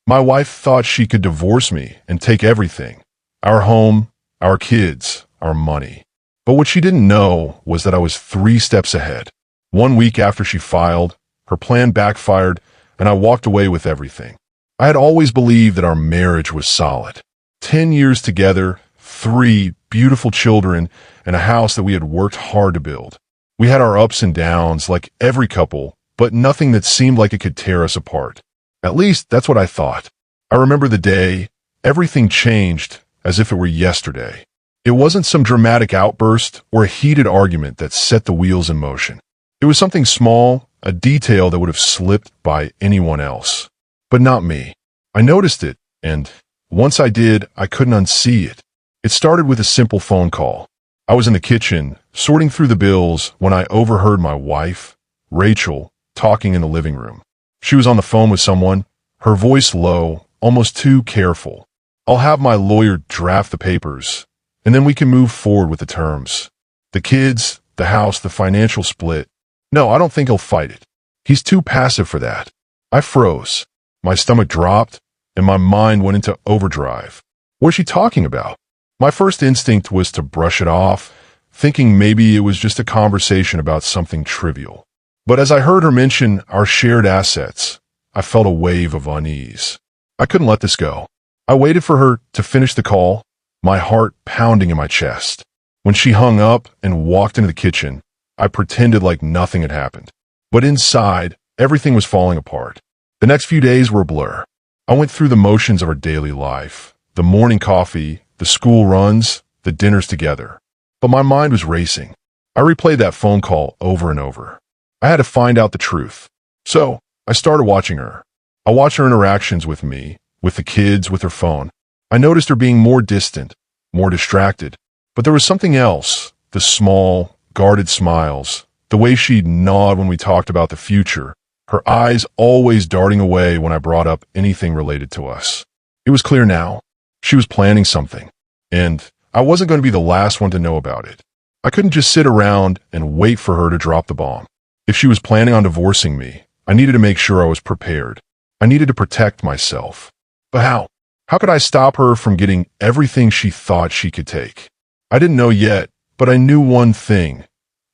My wife thought she could divorce me and take everything. Our home, our kids, our money. But what she didn't know was that I was 3 steps ahead. 1 week after she filed, her plan backfired, and I walked away with everything. I had always believed that our marriage was solid. 10 years together, 3 beautiful children, and a house that we had worked hard to build. We had our ups and downs like every couple, but nothing that seemed like it could tear us apart. At least, that's what I thought. I remember the day, everything changed as if it were yesterday. It wasn't some dramatic outburst or a heated argument that set the wheels in motion. It was something small, a detail that would have slipped by anyone else. But not me. I noticed it, and once I did, I couldn't unsee it. It started with a simple phone call. I was in the kitchen, sorting through the bills, when I overheard my wife, Rachel, talking in the living room. She was on the phone with someone, her voice low, almost too careful. "I'll have my lawyer draft the papers, and then we can move forward with the terms. The kids, the house, the financial split. No, I don't think he'll fight it. He's too passive for that." I froze. My stomach dropped, and my mind went into overdrive. What was she talking about? My first instinct was to brush it off, thinking maybe it was just a conversation about something trivial. But as I heard her mention our shared assets, I felt a wave of unease. I couldn't let this go. I waited for her to finish the call, my heart pounding in my chest. When she hung up and walked into the kitchen, I pretended like nothing had happened. But inside, everything was falling apart. The next few days were a blur. I went through the motions of our daily life, the morning coffee, the school runs, the dinners together. But my mind was racing. I replayed that phone call over and over. I had to find out the truth. So, I started watching her. I watched her interactions with me, with the kids, with her phone. I noticed her being more distant, more distracted. But there was something else, the small, guarded smiles, the way she'd nod when we talked about the future, her eyes always darting away when I brought up anything related to us. It was clear now. She was planning something, and I wasn't going to be the last one to know about it. I couldn't just sit around and wait for her to drop the bomb. If she was planning on divorcing me, I needed to make sure I was prepared. I needed to protect myself. But how? How could I stop her from getting everything she thought she could take? I didn't know yet, but I knew one thing.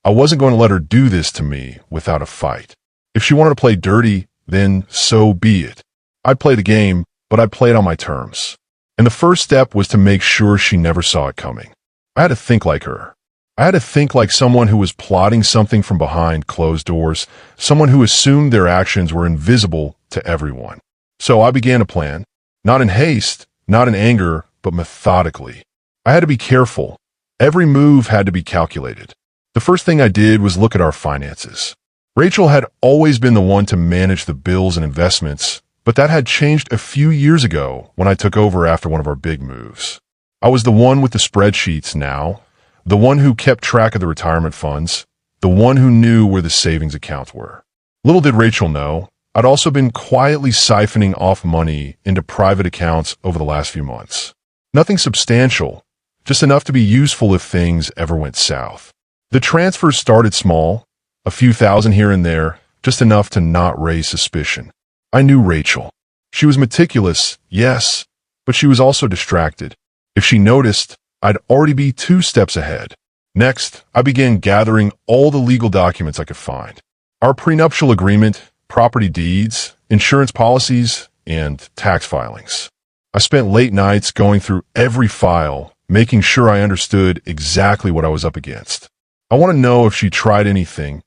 I wasn't going to let her do this to me without a fight. If she wanted to play dirty, then so be it. I'd play the game, but I'd play it on my terms. And the first step was to make sure she never saw it coming. I had to think like her. I had to think like someone who was plotting something from behind closed doors, someone who assumed their actions were invisible to everyone. So I began a plan, not in haste, not in anger, but methodically. I had to be careful. Every move had to be calculated. The first thing I did was look at our finances. Rachel had always been the one to manage the bills and investments, but that had changed a few years ago when I took over after one of our big moves. I was the one with the spreadsheets now, the one who kept track of the retirement funds, the one who knew where the savings accounts were. Little did Rachel know, I'd also been quietly siphoning off money into private accounts over the last few months. Nothing substantial, just enough to be useful if things ever went south. The transfers started small, a few thousand here and there, just enough to not raise suspicion. I knew Rachel. She was meticulous, yes, but she was also distracted. If she noticed, I'd already be 2 steps ahead. Next, I began gathering all the legal documents I could find. Our prenuptial agreement, property deeds, insurance policies, and tax filings. I spent late nights going through every file, making sure I understood exactly what I was up against. I want to know if she tried anything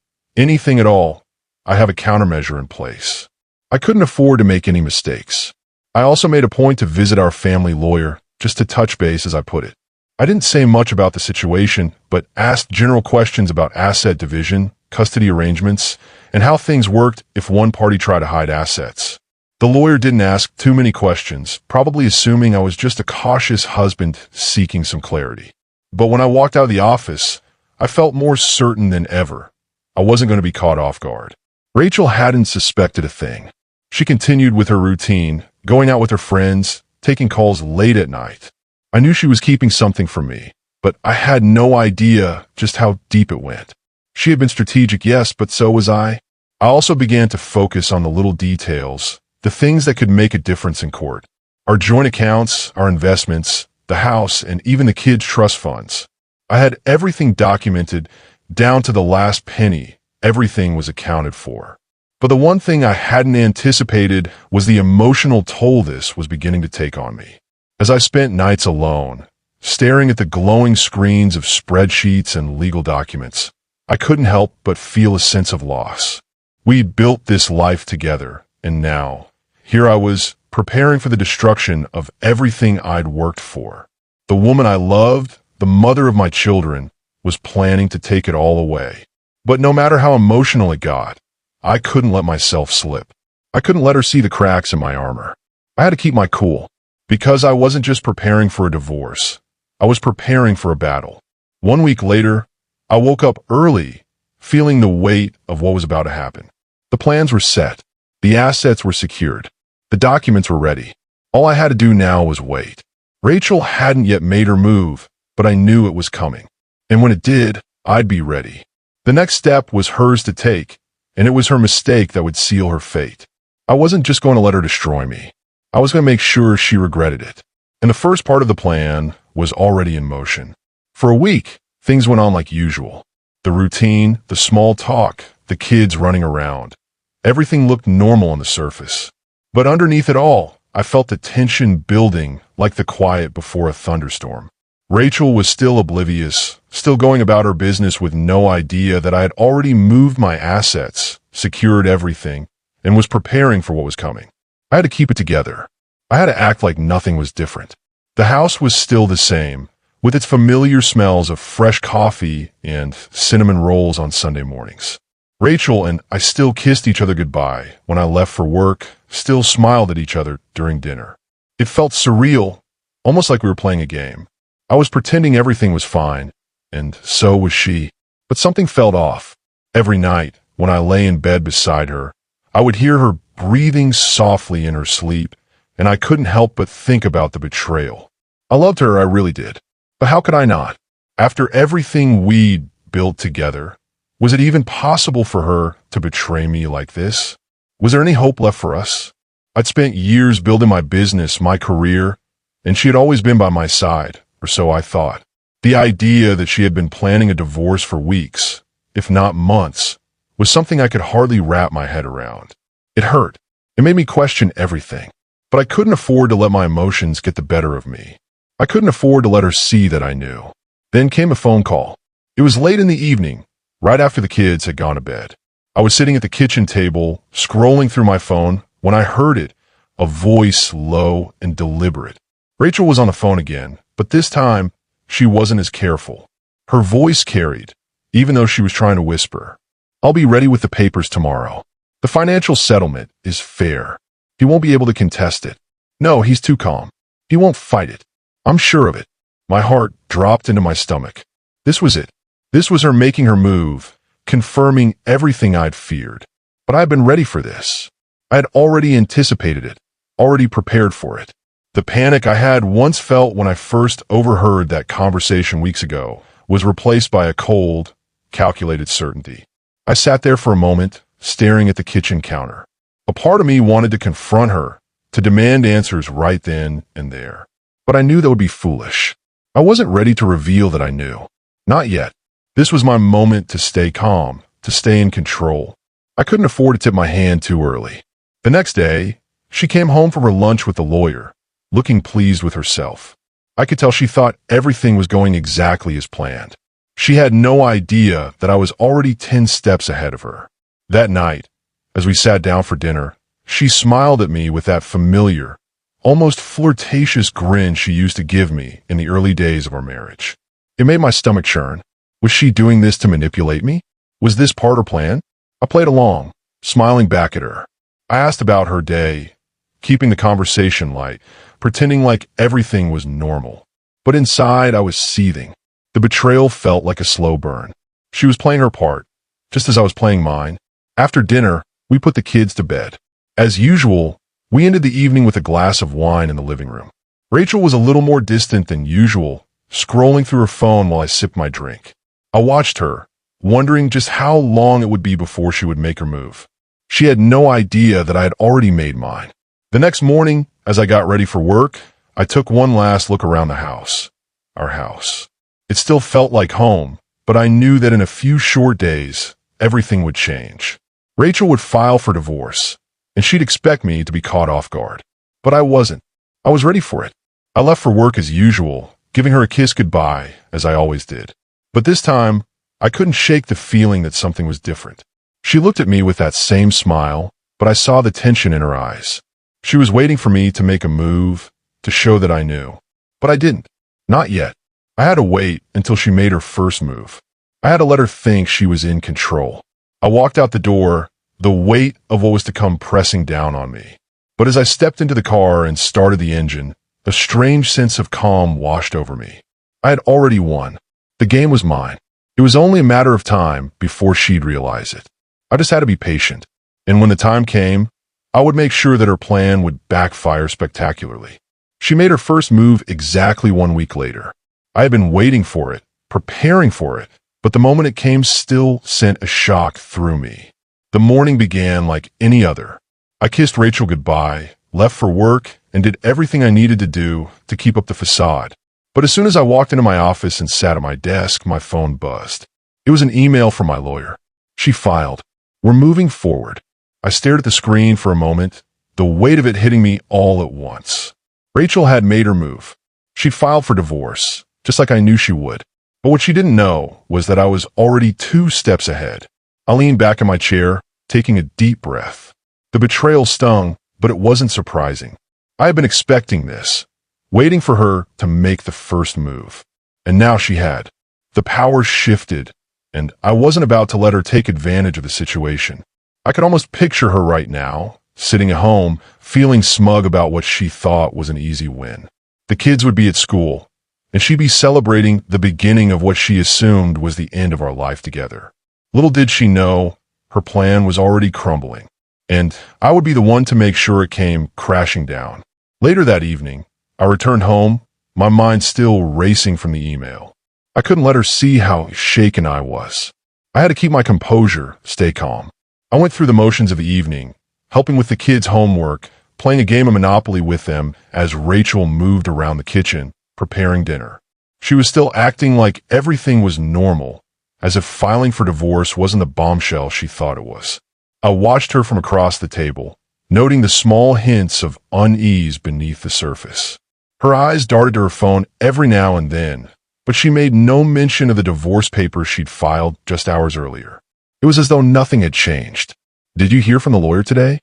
at all. I have a countermeasure in place. I couldn't afford to make any mistakes. I also made a point to visit our family lawyer, just to touch base, as I put it. I didn't say much about the situation, but asked general questions about asset division, custody arrangements, and how things worked if one party tried to hide assets. The lawyer didn't ask too many questions, probably assuming I was just a cautious husband seeking some clarity. But when I walked out of the office, I felt more certain than ever. I wasn't going to be caught off guard. Rachel hadn't suspected a thing. She continued with her routine, going out with her friends, taking calls late at night. I knew she was keeping something from me, but I had no idea just how deep it went. She had been strategic, yes, but so was I. I also began to focus on the little details, the things that could make a difference in court. Our joint accounts, our investments, the house, and even the kids' trust funds. I had everything documented down to the last penny. Everything was accounted for. But the one thing I hadn't anticipated was the emotional toll this was beginning to take on me. As I spent nights alone, staring at the glowing screens of spreadsheets and legal documents, I couldn't help but feel a sense of loss. We'd built this life together, and now, here I was, preparing for the destruction of everything I'd worked for. The woman I loved, the mother of my children, was planning to take it all away. But no matter how emotional it got, I couldn't let myself slip. I couldn't let her see the cracks in my armor. I had to keep my cool, because I wasn't just preparing for a divorce. I was preparing for a battle. 1 week later, I woke up early, feeling the weight of what was about to happen. The plans were set. The assets were secured. The documents were ready. All I had to do now was wait. Rachel hadn't yet made her move, but I knew it was coming. And when it did, I'd be ready. The next step was hers to take, and it was her mistake that would seal her fate. I wasn't just going to let her destroy me. I was going to make sure she regretted it. And the first part of the plan was already in motion. For a week, things went on like usual. The routine, the small talk, the kids running around. Everything looked normal on the surface. But underneath it all, I felt the tension building like the quiet before a thunderstorm. Rachel was still oblivious, still going about her business with no idea that I had already moved my assets, secured everything, and was preparing for what was coming. I had to keep it together. I had to act like nothing was different. The house was still the same, with its familiar smells of fresh coffee and cinnamon rolls on Sunday mornings. Rachel and I still kissed each other goodbye when I left for work, still smiled at each other during dinner. It felt surreal, almost like we were playing a game. I was pretending everything was fine, and so was she. But something felt off. Every night, when I lay in bed beside her, I would hear her breathing softly in her sleep, and I couldn't help but think about the betrayal. I loved her, I really did. But how could I not? After everything we'd built together, was it even possible for her to betray me like this? Was there any hope left for us? I'd spent years building my business, my career, and she had always been by my side, or so I thought. The idea that she had been planning a divorce for weeks, if not months, was something I could hardly wrap my head around. It hurt. It made me question everything. But I couldn't afford to let my emotions get the better of me. I couldn't afford to let her see that I knew. Then came a phone call. It was late in the evening, right after the kids had gone to bed. I was sitting at the kitchen table, scrolling through my phone, when I heard it, a voice low and deliberate. Rachel was on the phone again, but this time, she wasn't as careful. Her voice carried, even though she was trying to whisper. I'll be ready with the papers tomorrow. The financial settlement is fair. He won't be able to contest it. No, he's too calm. He won't fight it. I'm sure of it. My heart dropped into my stomach. This was it. This was her making her move, confirming everything I'd feared. But I had been ready for this. I had already anticipated it, already prepared for it. The panic I had once felt when I first overheard that conversation weeks ago was replaced by a cold, calculated certainty. I sat there for a moment, staring at the kitchen counter. A part of me wanted to confront her, to demand answers right then and there. But I knew that would be foolish. I wasn't ready to reveal that I knew. Not yet. This was my moment to stay calm, to stay in control. I couldn't afford to tip my hand too early. The next day, she came home from her lunch with the lawyer, looking pleased with herself. I could tell she thought everything was going exactly as planned. She had no idea that I was already 10 steps ahead of her. That night, as we sat down for dinner, she smiled at me with that familiar, almost flirtatious grin she used to give me in the early days of our marriage. It made my stomach churn. Was she doing this to manipulate me? Was this part of her plan? I played along, smiling back at her. I asked about her day, keeping the conversation light, pretending like everything was normal. But inside, I was seething. The betrayal felt like a slow burn. She was playing her part, just as I was playing mine. After dinner, we put the kids to bed. As usual, we ended the evening with a glass of wine in the living room. Rachel was a little more distant than usual, scrolling through her phone while I sipped my drink. I watched her, wondering just how long it would be before she would make her move. She had no idea that I had already made mine. The next morning, as I got ready for work, I took one last look around the house. Our house. It still felt like home, but I knew that in a few short days, everything would change. Rachel would file for divorce, and she'd expect me to be caught off guard. But I wasn't. I was ready for it. I left for work as usual, giving her a kiss goodbye, as I always did. But this time, I couldn't shake the feeling that something was different. She looked at me with that same smile, but I saw the tension in her eyes. She was waiting for me to make a move, to show that I knew. But I didn't. Not yet. I had to wait until she made her first move. I had to let her think she was in control. I walked out the door, the weight of what was to come pressing down on me. But as I stepped into the car and started the engine, a strange sense of calm washed over me. I had already won. The game was mine. It was only a matter of time before she'd realize it. I just had to be patient. And when the time came, I would make sure that her plan would backfire spectacularly. She made her first move exactly 1 week later. I had been waiting for it, preparing for it, but the moment it came still sent a shock through me. The morning began like any other. I kissed Rachel goodbye, left for work, and did everything I needed to do to keep up the facade. But as soon as I walked into my office and sat at my desk, my phone buzzed. It was an email from my lawyer. She filed. We're moving forward. I stared at the screen for a moment, the weight of it hitting me all at once. Rachel had made her move. She'd filed for divorce, just like I knew she would. But what she didn't know was that I was already 2 steps ahead. I leaned back in my chair, taking a deep breath. The betrayal stung, but it wasn't surprising. I had been expecting this, waiting for her to make the first move. And now she had. The power shifted, and I wasn't about to let her take advantage of the situation. I could almost picture her right now, sitting at home, feeling smug about what she thought was an easy win. The kids would be at school, and she'd be celebrating the beginning of what she assumed was the end of our life together. Little did she know, her plan was already crumbling, and I would be the one to make sure it came crashing down. Later that evening, I returned home, my mind still racing from the email. I couldn't let her see how shaken I was. I had to keep my composure, stay calm. I went through the motions of the evening, helping with the kids' homework, playing a game of Monopoly with them as Rachel moved around the kitchen, preparing dinner. She was still acting like everything was normal, as if filing for divorce wasn't the bombshell she thought it was. I watched her from across the table, noting the small hints of unease beneath the surface. Her eyes darted to her phone every now and then, but she made no mention of the divorce papers she'd filed just hours earlier. It was as though nothing had changed. "Did you hear from the lawyer today?"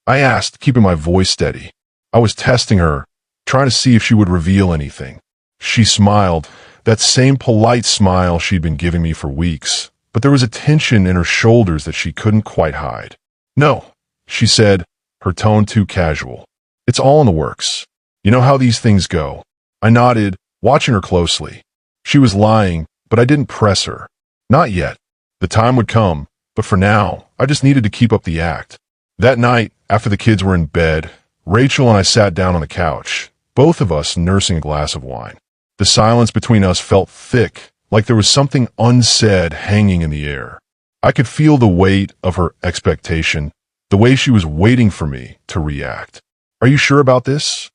I asked, keeping my voice steady. I was testing her, trying to see if she would reveal anything. She smiled, that same polite smile she'd been giving me for weeks, but there was a tension in her shoulders that she couldn't quite hide. "No," she said, her tone too casual. "It's all in the works. You know how these things go." I nodded, watching her closely. She was lying, but I didn't press her. Not yet. The time would come, but for now, I just needed to keep up the act. That night, after the kids were in bed, Rachel and I sat down on the couch, both of us nursing a glass of wine. The silence between us felt thick, like there was something unsaid hanging in the air. I could feel the weight of her expectation, the way she was waiting for me to react. "Are you sure about this?"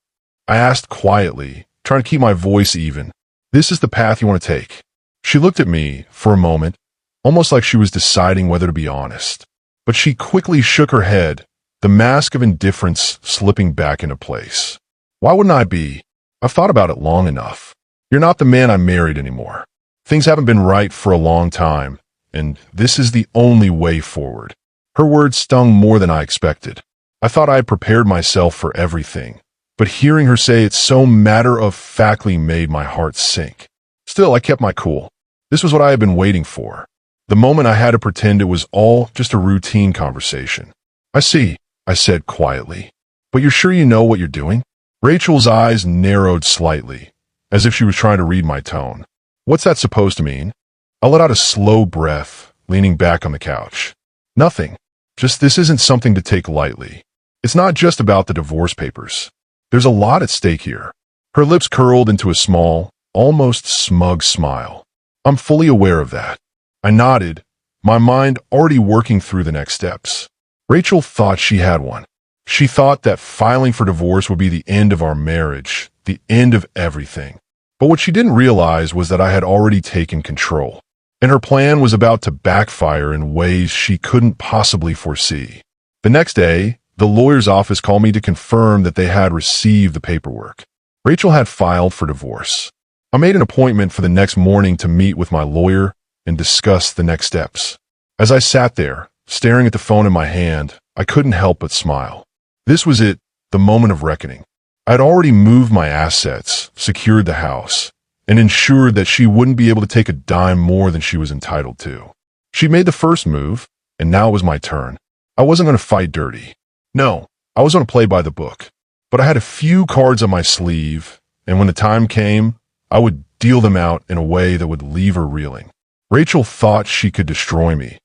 I asked quietly, trying to keep my voice even. "This is the path you want to take?" She looked at me for a moment, almost like she was deciding whether to be honest. But she quickly shook her head, the mask of indifference slipping back into place. "Why wouldn't I be? I've thought about it long enough. You're not the man I married anymore. Things haven't been right for a long time, and this is the only way forward." Her words stung more than I expected. I thought I had prepared myself for everything, but hearing her say it so matter-of-factly made my heart sink. Still, I kept my cool. This was what I had been waiting for. The moment I had to pretend it was all just a routine conversation. "I see," I said quietly. "But you're sure you know what you're doing?" Rachel's eyes narrowed slightly, as if she was trying to read my tone. "What's that supposed to mean?" I let out a slow breath, leaning back on the couch. "Nothing. Just this isn't something to take lightly. It's not just about the divorce papers. There's a lot at stake here." Her lips curled into a small, almost smug smile. "I'm fully aware of that." I nodded, my mind already working through the next steps. Rachel thought she had one. She thought that filing for divorce would be the end of our marriage, the end of everything. But what she didn't realize was that I had already taken control, and her plan was about to backfire in ways she couldn't possibly foresee. The next day, the lawyer's office called me to confirm that they had received the paperwork. Rachel had filed for divorce. I made an appointment for the next morning to meet with my lawyer and discuss the next steps. As I sat there, staring at the phone in my hand, I couldn't help but smile. This was it, the moment of reckoning. I had already moved my assets, secured the house, and ensured that she wouldn't be able to take a dime more than she was entitled to. She made the first move, and now it was my turn. I wasn't going to fight dirty. No, I was going to play by the book. But I had a few cards on my sleeve, and when the time came, I would deal them out in a way that would leave her reeling. Rachel thought she could destroy me,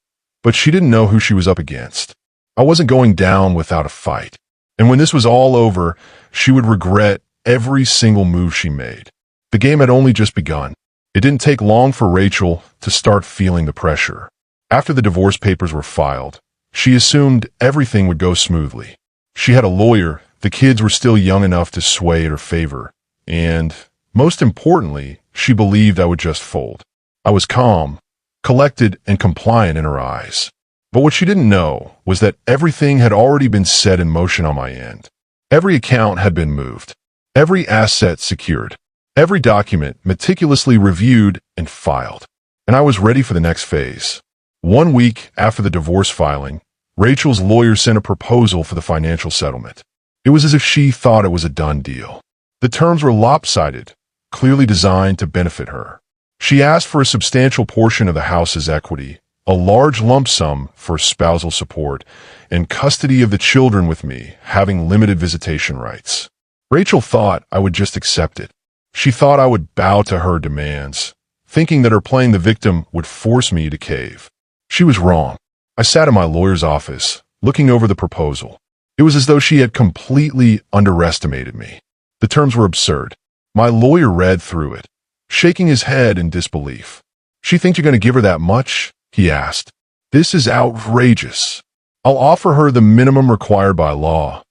but she didn't know who she was up against. I wasn't going down without a fight. And when this was all over, she would regret every single move she made. The game had only just begun. It didn't take long for Rachel to start feeling the pressure. After the divorce papers were filed, she assumed everything would go smoothly. She had a lawyer, the kids were still young enough to sway in her favor, and, most importantly, she believed I would just fold. I was calm, collected, and compliant in her eyes. But what she didn't know was that everything had already been set in motion on my end. Every account had been moved, every asset secured, every document meticulously reviewed and filed, and I was ready for the next phase. 1 week after the divorce filing, Rachel's lawyer sent a proposal for the financial settlement. It was as if she thought it was a done deal. The terms were lopsided, clearly designed to benefit her. She asked for a substantial portion of the house's equity, a large lump sum for spousal support, and custody of the children with me, having limited visitation rights. Rachel thought I would just accept it. She thought I would bow to her demands, thinking that her playing the victim would force me to cave. She was wrong. I sat in my lawyer's office, looking over the proposal. It was as though she had completely underestimated me. The terms were absurd. My lawyer read through it, shaking his head in disbelief. "She thinks you're going to give her that much?" he asked. "This is outrageous. I'll offer her the minimum required by law,"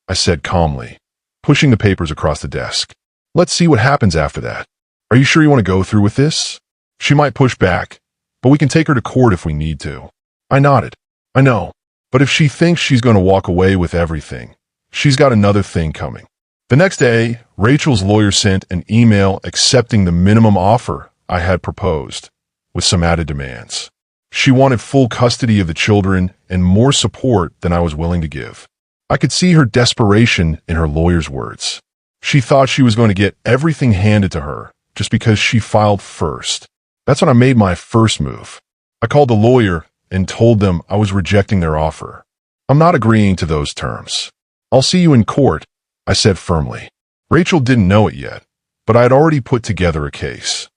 I said calmly, pushing the papers across the desk. "Let's see what happens after that. Are you sure you want to go through with this? She might push back, but we can take her to court if we need to." I nodded. "I know, but if she thinks she's going to walk away with everything, she's got another thing coming." The next day, Rachel's lawyer sent an email accepting the minimum offer I had proposed, with some added demands. She wanted full custody of the children and more support than I was willing to give. I could see her desperation in her lawyer's words. She thought she was going to get everything handed to her just because she filed first. That's when I made my first move. I called the lawyer and told them I was rejecting their offer. "I'm not agreeing to those terms. I'll see you in court," I said firmly. Rachel didn't know it yet, but I had already put together a case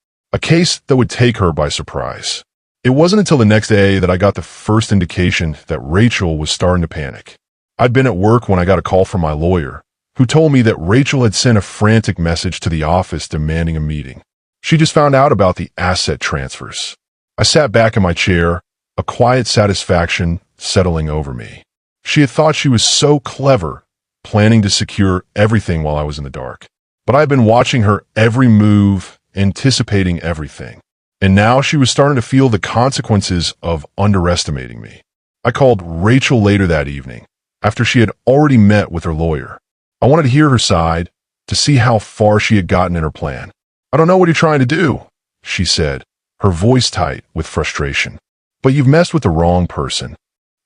that would take her by surprise. It wasn't until the next day that I got the first indication that Rachel was starting to panic. I'd been at work when I got a call from my lawyer, who told me that Rachel had sent a frantic message to the office demanding a meeting. She just found out about the asset transfers. I sat back in my chair, a quiet satisfaction settling over me. She had thought she was so clever, planning to secure everything while I was in the dark. But I had been watching her every move, anticipating everything. And now she was starting to feel the consequences of underestimating me. I called Rachel later that evening, after she had already met with her lawyer. I wanted to hear her side, to see how far she had gotten in her plan. "I don't know what you're trying to do," she said, her voice tight with frustration. "But you've messed with the wrong person."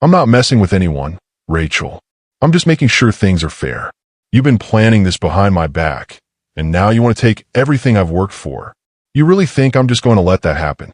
"I'm not messing with anyone, Rachel. I'm just making sure things are fair. You've been planning this behind my back, and now you want to take everything I've worked for. You really think I'm just going to let that happen?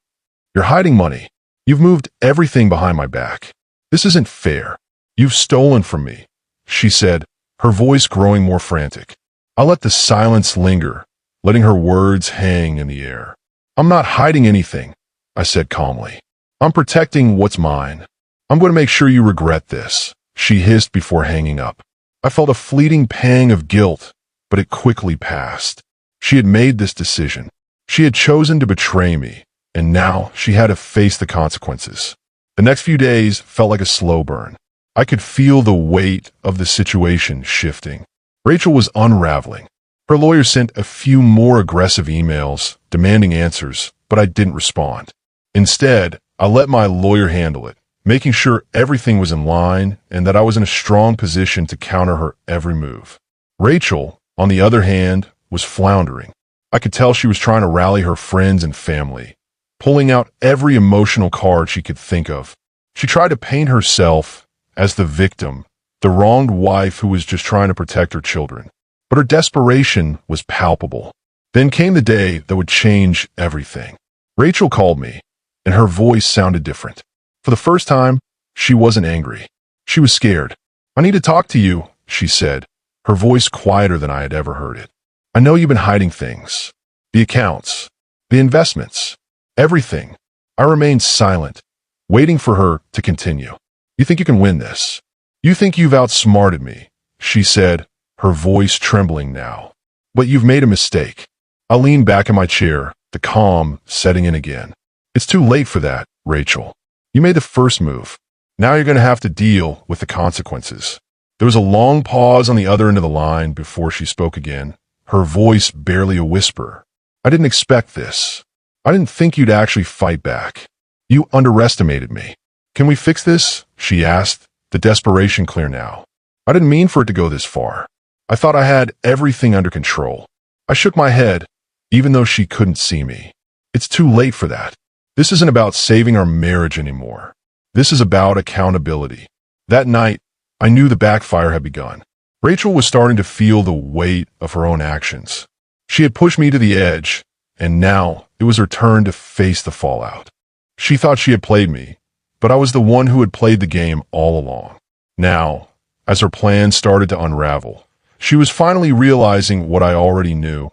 You're hiding money. You've moved everything behind my back. This isn't fair. You've stolen from me," she said, her voice growing more frantic. I let the silence linger, letting her words hang in the air. "I'm not hiding anything," I said calmly. "I'm protecting what's mine. I'm going to make sure you regret this," she hissed before hanging up. I felt a fleeting pang of guilt, but it quickly passed. She had made this decision. She had chosen to betray me, and now she had to face the consequences. The next few days felt like a slow burn. I could feel the weight of the situation shifting. Rachel was unraveling. Her lawyer sent a few more aggressive emails, demanding answers, but I didn't respond. Instead, I let my lawyer handle it, making sure everything was in line and that I was in a strong position to counter her every move. Rachel, on the other hand, was floundering. I could tell she was trying to rally her friends and family, pulling out every emotional card she could think of. She tried to paint herself as the victim, the wronged wife who was just trying to protect her children. But her desperation was palpable. Then came the day that would change everything. Rachel called me, and her voice sounded different. For the first time, she wasn't angry. She was scared. "I need to talk to you," she said, her voice quieter than I had ever heard it. "I know you've been hiding things. The accounts, the investments, everything." I remained silent, waiting for her to continue. "You think you can win this? You think you've outsmarted me," she said, her voice trembling now. "But you've made a mistake." I leaned back in my chair, the calm setting in again. "It's too late for that, Rachel. You made the first move. Now you're going to have to deal with the consequences." There was a long pause on the other end of the line before she spoke again, her voice barely a whisper. "I didn't expect this. I didn't think you'd actually fight back. You underestimated me." "Can we fix this?" she asked, the desperation clear now. "I didn't mean for it to go this far. I thought I had everything under control." I shook my head, even though she couldn't see me. "It's too late for that. This isn't about saving our marriage anymore. This is about accountability." That night, I knew the backfire had begun. Rachel was starting to feel the weight of her own actions. She had pushed me to the edge, and now it was her turn to face the fallout. She thought she had played me, but I was the one who had played the game all along. Now, as her plans started to unravel, she was finally realizing what I already knew.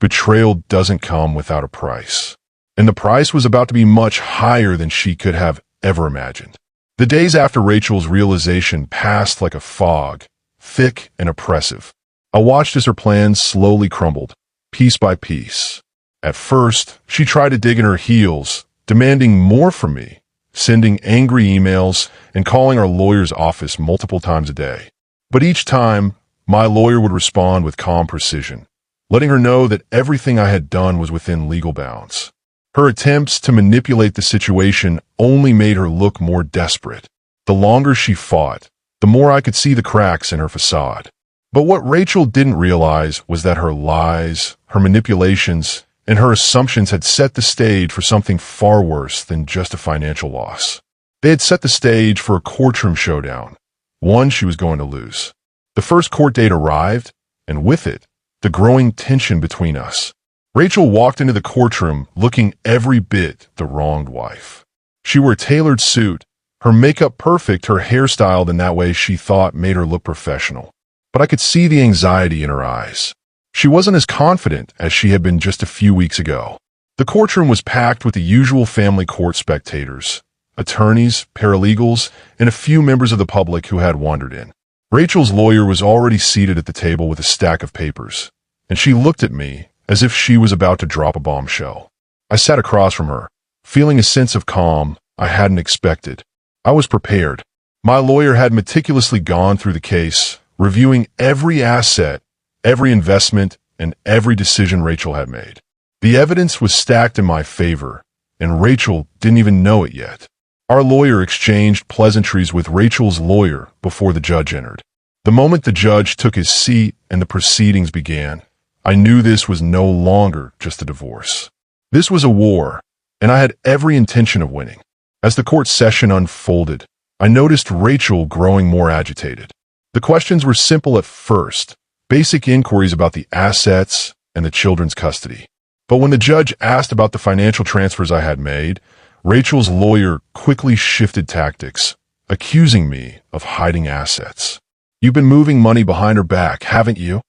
Betrayal doesn't come without a price. And the price was about to be much higher than she could have ever imagined. The days after Rachel's realization passed like a fog, thick and oppressive. I watched as her plans slowly crumbled, piece by piece. At first, she tried to dig in her heels, demanding more from me, sending angry emails and calling our lawyer's office multiple times a day. But each time, my lawyer would respond with calm precision, letting her know that everything I had done was within legal bounds. Her attempts to manipulate the situation only made her look more desperate. The longer she fought, the more I could see the cracks in her facade. But what Rachel didn't realize was that her lies, her manipulations, and her assumptions had set the stage for something far worse than just a financial loss. They had set the stage for a courtroom showdown, one she was going to lose. The first court date arrived, and with it, the growing tension between us. Rachel walked into the courtroom looking every bit the wronged wife. She wore a tailored suit, her makeup perfect, her hairstyled in that way she thought made her look professional. But I could see the anxiety in her eyes. She wasn't as confident as she had been just a few weeks ago. The courtroom was packed with the usual family court spectators, attorneys, paralegals, and a few members of the public who had wandered in. Rachel's lawyer was already seated at the table with a stack of papers, and she looked at me as if she was about to drop a bombshell. I sat across from her, feeling a sense of calm I hadn't expected. I was prepared. My lawyer had meticulously gone through the case, reviewing every asset, every investment, and every decision Rachel had made. The evidence was stacked in my favor, and Rachel didn't even know it yet. Our lawyer exchanged pleasantries with Rachel's lawyer before the judge entered. The moment the judge took his seat and the proceedings began, I knew this was no longer just a divorce. This was a war, and I had every intention of winning. As the court session unfolded, I noticed Rachel growing more agitated. The questions were simple at first, basic inquiries about the assets and the children's custody. But when the judge asked about the financial transfers I had made, Rachel's lawyer quickly shifted tactics, accusing me of hiding assets. "You've been moving money behind her back, haven't you?"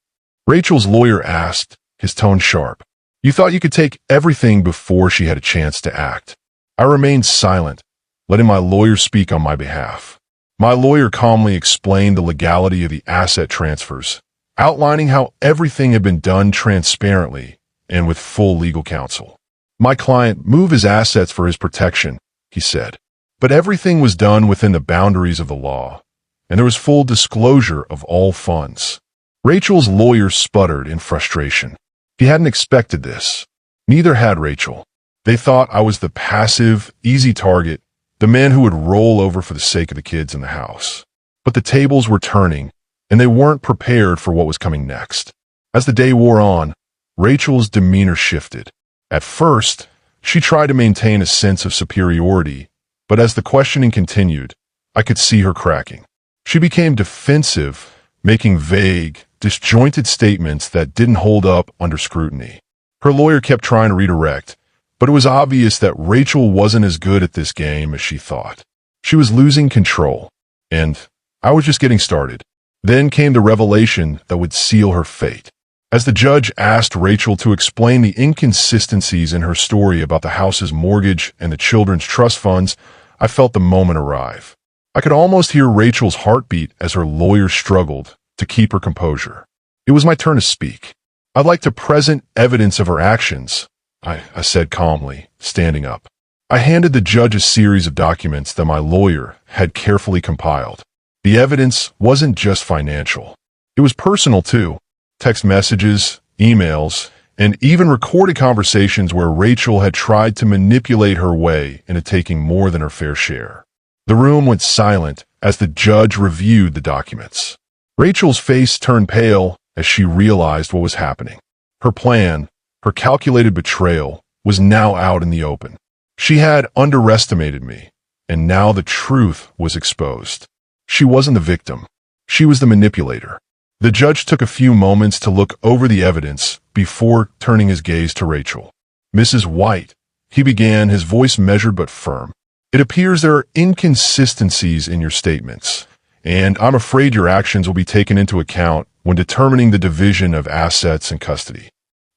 Rachel's lawyer asked, his tone sharp. "You thought you could take everything before she had a chance to act." I remained silent, letting my lawyer speak on my behalf. My lawyer calmly explained the legality of the asset transfers, outlining how everything had been done transparently and with full legal counsel. "My client moved his assets for his protection," he said, "but everything was done within the boundaries of the law, and there was full disclosure of all funds. Rachel's lawyer sputtered in frustration. He hadn't expected this. Neither had Rachel. They thought I was the passive, easy target, the man who would roll over for the sake of the kids in the house. But the tables were turning, and they weren't prepared for what was coming next. As the day wore on, Rachel's demeanor shifted. At first, she tried to maintain a sense of superiority, but as the questioning continued, I could see her cracking. She became defensive, making vague, disjointed statements that didn't hold up under scrutiny. Her lawyer kept trying to redirect, but it was obvious that Rachel wasn't as good at this game as she thought. She was losing control, and I was just getting started. Then came the revelation that would seal her fate. As the judge asked Rachel to explain the inconsistencies in her story about the house's mortgage and the children's trust funds, I felt the moment arrive. I could almost hear Rachel's heartbeat as her lawyer struggled to keep her composure. It was my turn to speak. I'd like to present evidence of her actions, I said calmly, standing up. I handed the judge a series of documents that my lawyer had carefully compiled. The evidence wasn't just financial. It was personal too. Text messages, emails, and even recorded conversations where Rachel had tried to manipulate her way into taking more than her fair share. The room went silent as the judge reviewed the documents. Rachel's face turned pale as she realized what was happening. Her plan, her calculated betrayal, was now out in the open. She had underestimated me, and now the truth was exposed. She wasn't the victim. She was the manipulator. The judge took a few moments to look over the evidence before turning his gaze to Rachel. "Mrs. White," he began, his voice measured but firm. "It appears there are inconsistencies in your statements, and I'm afraid your actions will be taken into account when determining the division of assets and custody."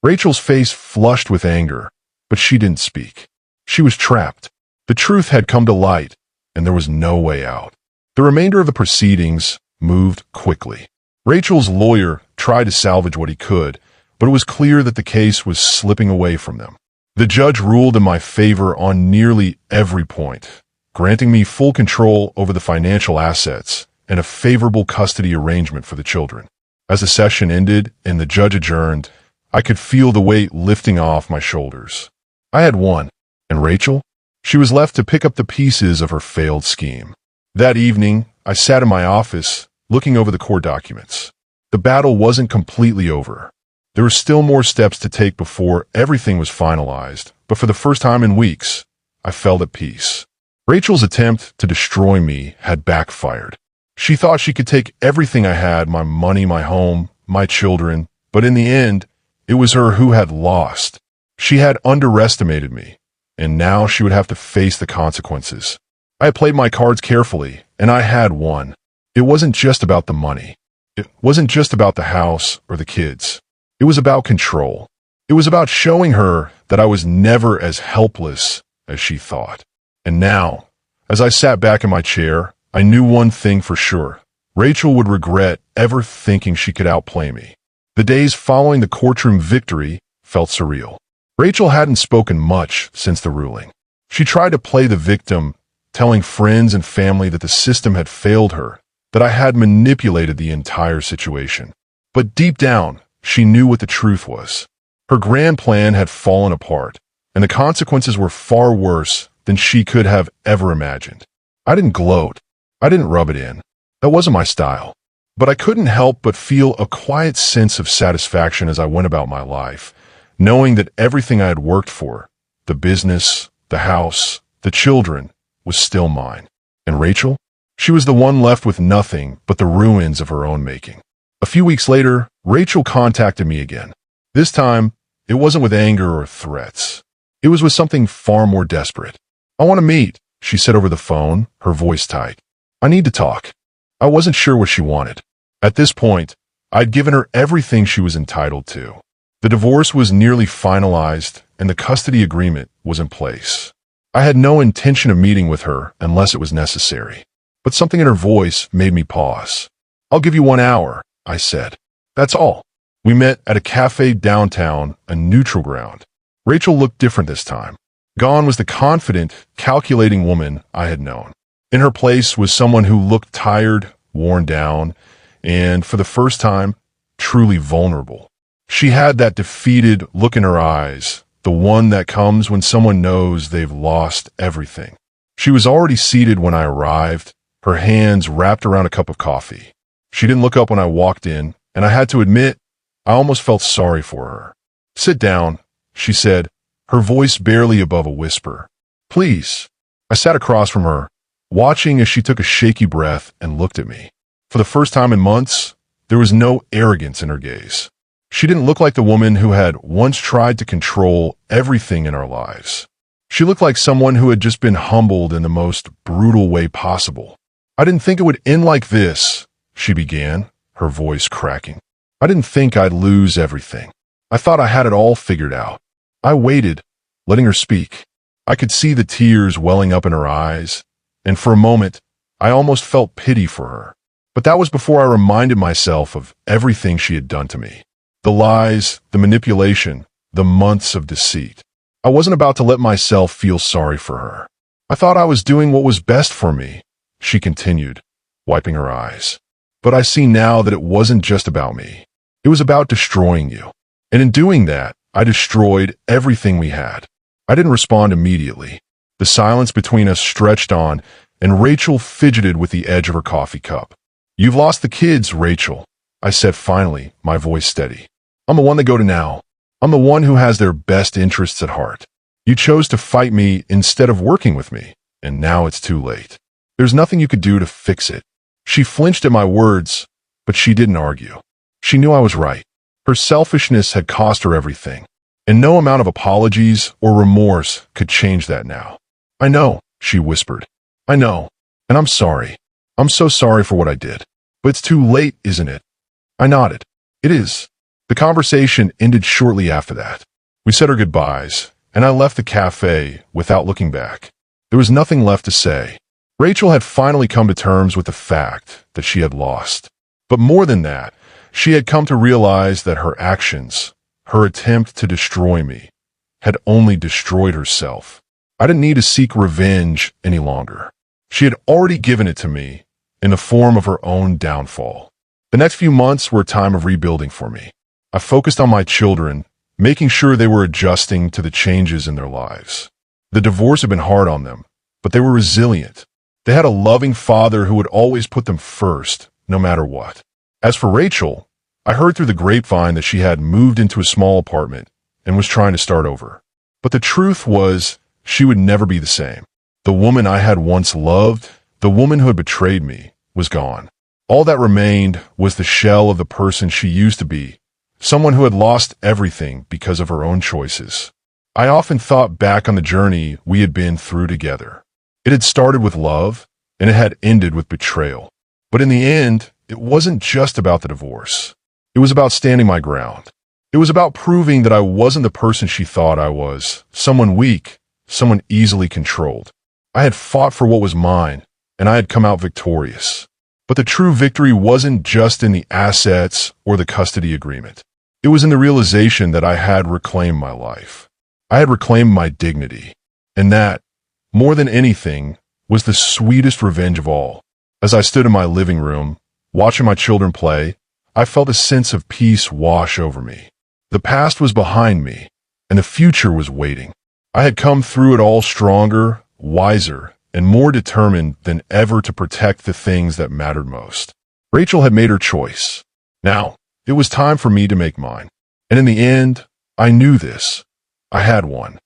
Rachel's face flushed with anger, but she didn't speak. She was trapped. The truth had come to light, and there was no way out. The remainder of the proceedings moved quickly. Rachel's lawyer tried to salvage what he could, but it was clear that the case was slipping away from them. The judge ruled in my favor on nearly every point, granting me full control over the financial assets and a favorable custody arrangement for the children. As the session ended and the judge adjourned, I could feel the weight lifting off my shoulders. I had won, and Rachel? She was left to pick up the pieces of her failed scheme. That evening, I sat in my office, looking over the court documents. The battle wasn't completely over. There were still more steps to take before everything was finalized, but for the first time in weeks, I felt at peace. Rachel's attempt to destroy me had backfired. She thought she could take everything I had, my money, my home, my children, but in the end, it was her who had lost. She had underestimated me, and now she would have to face the consequences. I had played my cards carefully, and I had won. It wasn't just about the money. It wasn't just about the house or the kids. It was about control. It was about showing her that I was never as helpless as she thought. And now, as I sat back in my chair, I knew one thing for sure. Rachel would regret ever thinking she could outplay me. The days following the courtroom victory felt surreal. Rachel hadn't spoken much since the ruling. She tried to play the victim, telling friends and family that the system had failed her, that I had manipulated the entire situation. But deep down, she knew what the truth was. Her grand plan had fallen apart, and the consequences were far worse than she could have ever imagined. I didn't gloat. I didn't rub it in. That wasn't my style. But I couldn't help but feel a quiet sense of satisfaction as I went about my life, knowing that everything I had worked for, the business, the house, the children, was still mine. And Rachel? She was the one left with nothing but the ruins of her own making. A few weeks later, Rachel contacted me again. This time, it wasn't with anger or threats. It was with something far more desperate. "I want to meet," she said over the phone, her voice tight. "I need to talk." I wasn't sure what she wanted. At this point, I'd given her everything she was entitled to. The divorce was nearly finalized, and the custody agreement was in place. I had no intention of meeting with her unless it was necessary. But something in her voice made me pause. "I'll give you 1 hour," I said. "That's all." We met at a cafe downtown, a neutral ground. Rachel looked different this time. Gone was the confident, calculating woman I had known. In her place was someone who looked tired, worn down, and for the first time, truly vulnerable. She had that defeated look in her eyes, the one that comes when someone knows they've lost everything. She was already seated when I arrived, her hands wrapped around a cup of coffee. She didn't look up when I walked in, and I had to admit, I almost felt sorry for her. "Sit down," she said, her voice barely above a whisper. "Please." I sat across from her, watching as she took a shaky breath and looked at me. For the first time in months, there was no arrogance in her gaze. She didn't look like the woman who had once tried to control everything in our lives. She looked like someone who had just been humbled in the most brutal way possible. "I didn't think it would end like this," she began, her voice cracking. "I didn't think I'd lose everything. I thought I had it all figured out." I waited, letting her speak. I could see the tears welling up in her eyes, and for a moment, I almost felt pity for her. But that was before I reminded myself of everything she had done to me. The lies, the manipulation, the months of deceit. I wasn't about to let myself feel sorry for her. "I thought I was doing what was best for me," she continued, wiping her eyes. "But I see now that it wasn't just about me. It was about destroying you. And in doing that, I destroyed everything we had." I didn't respond immediately. The silence between us stretched on, and Rachel fidgeted with the edge of her coffee cup. "You've lost the kids, Rachel," I said finally, my voice steady. "I'm the one they go to now. I'm the one who has their best interests at heart. You chose to fight me instead of working with me, and now it's too late. There's nothing you could do to fix it." She flinched at my words, but she didn't argue. She knew I was right. Her selfishness had cost her everything, and no amount of apologies or remorse could change that now. "I know," she whispered. "I know, and I'm sorry. I'm so sorry for what I did. But it's too late, isn't it?" I nodded. "It is." The conversation ended shortly after that. We said our goodbyes, and I left the cafe without looking back. There was nothing left to say. Rachel had finally come to terms with the fact that she had lost. But more than that, she had come to realize that her actions, her attempt to destroy me, had only destroyed herself. I didn't need to seek revenge any longer. She had already given it to me in the form of her own downfall. The next few months were a time of rebuilding for me. I focused on my children, making sure they were adjusting to the changes in their lives. The divorce had been hard on them, but they were resilient. They had a loving father who would always put them first, no matter what. As for Rachel, I heard through the grapevine that she had moved into a small apartment and was trying to start over. But the truth was, she would never be the same. The woman I had once loved, the woman who had betrayed me, was gone. All that remained was the shell of the person she used to be, someone who had lost everything because of her own choices. I often thought back on the journey we had been through together. It had started with love, and it had ended with betrayal. But in the end, it wasn't just about the divorce. It was about standing my ground. It was about proving that I wasn't the person she thought I was, someone weak, someone easily controlled. I had fought for what was mine, and I had come out victorious. But the true victory wasn't just in the assets or the custody agreement. It was in the realization that I had reclaimed my life. I had reclaimed my dignity. And that, more than anything, was the sweetest revenge of all. As I stood in my living room, watching my children play, I felt a sense of peace wash over me. The past was behind me, and the future was waiting. I had come through it all stronger, wiser, and more determined than ever to protect the things that mattered most. Rachel had made her choice. Now, it was time for me to make mine. And in the end, I knew this. I had won.